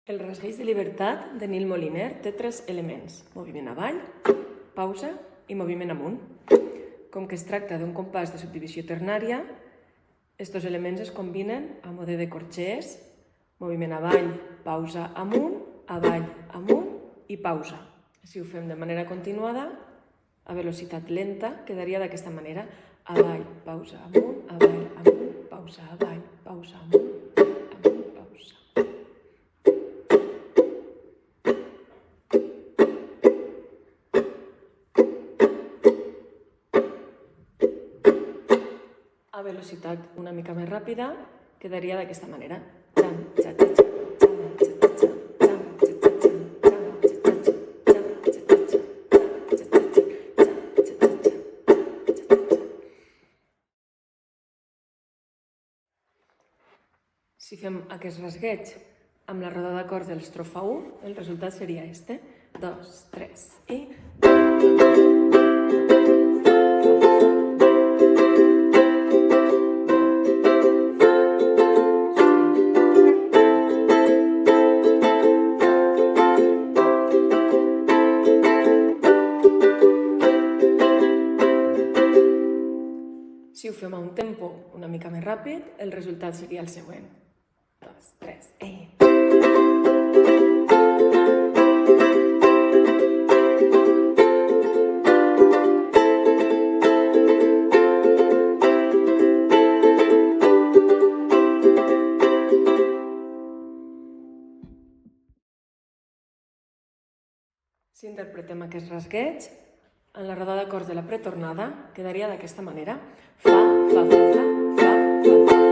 El rasgueig de llibertat de Nil Moliner té 3 elements: moviment avall, pausa i moviment amunt. Com que es tracta d'un compàs de subdivisió ternària, aquests elements es combinen a mode de corxers: moviment avall, pausa amunt, avall, amunt i pausa. Si ho fem de manera continuada, a velocitat lenta, quedaria d'aquesta manera: avall, pausa, amunt, avall, amunt, pausa, avall, pausa, amunt, amunt, pausa. A velocitat una mica més ràpida, quedaria d'aquesta manera. Si fem aquest rasgueig amb la roda d'acords de l'estrofa 1, el resultat seria este. 2, 3 i... Si ho fem a un tempo una mica més ràpid, el resultat seria el següent. 2, 3 i... Si interpretem aquest rasgueig, en la roda d'acords de la pretornada quedaria d'aquesta manera. Fa, fa, fa, fa, fa, fa, fa, fa,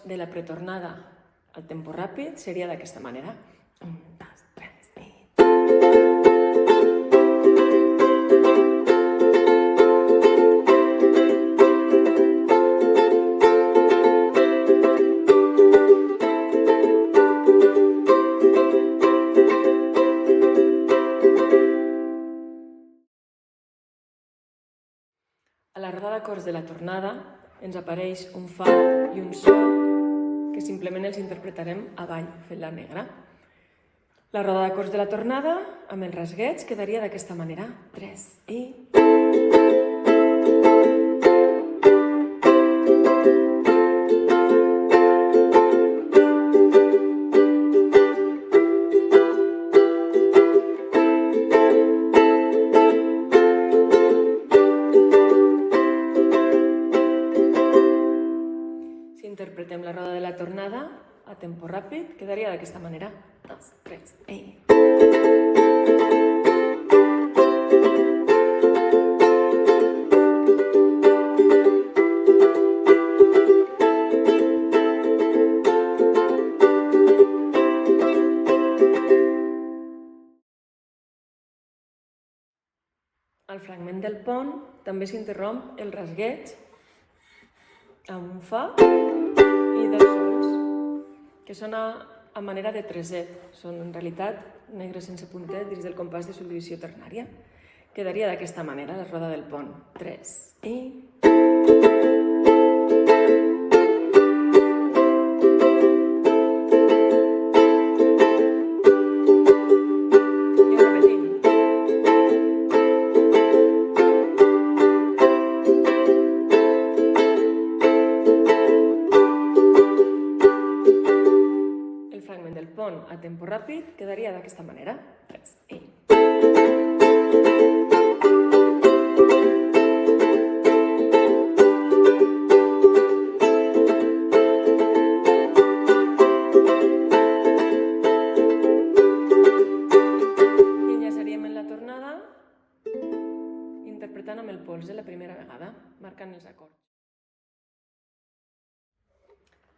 de la pretornada al tempo ràpid seria d'aquesta manera. 1, 2, 3 i... A la roda d'acords de la tornada ens apareix un fa i un sol, que simplement els interpretarem avall, fent la negra. La roda d'acords de la tornada, amb el rasgueig, quedaria d'aquesta manera. 3 i... Si interpretem la roda de la tornada a tempo ràpid, quedaria d'aquesta manera. 2, 3 i... Al fragment del pont també s'interromp el rasgueig amb un fa i 2 sols, que sona a manera de treset. Són en realitat negres sense puntet dins del compàs de subdivisió ternària. Quedaria d'aquesta manera la roda del pont. 3 i... del pont a tempo ràpid quedaria d'aquesta manera. 3 i... I enllaçaríem en la tornada interpretant amb el polze la primera vegada, marcant els acords.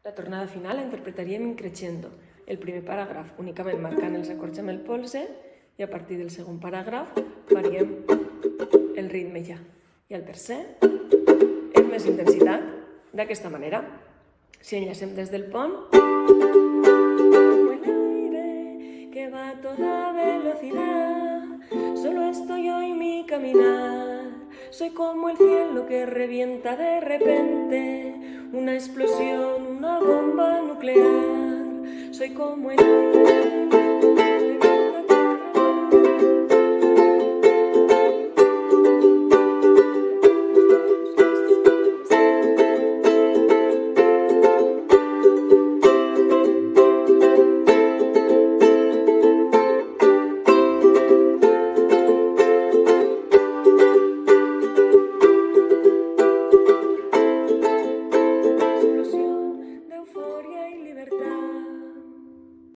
La tornada final la interpretaríem increixendo. El primer paràgraf únicament marcant els acords amb el polze i a partir del segon paràgraf faríem el ritme ja. I el tercer... més intensitat, d'aquesta manera. Si enllacem des del pont, como el aire que va a toda velocidad, solo estoy yo y mi caminar, soy como el cielo que revienta de repente, una explosión, una bomba nuclear, soy como el aire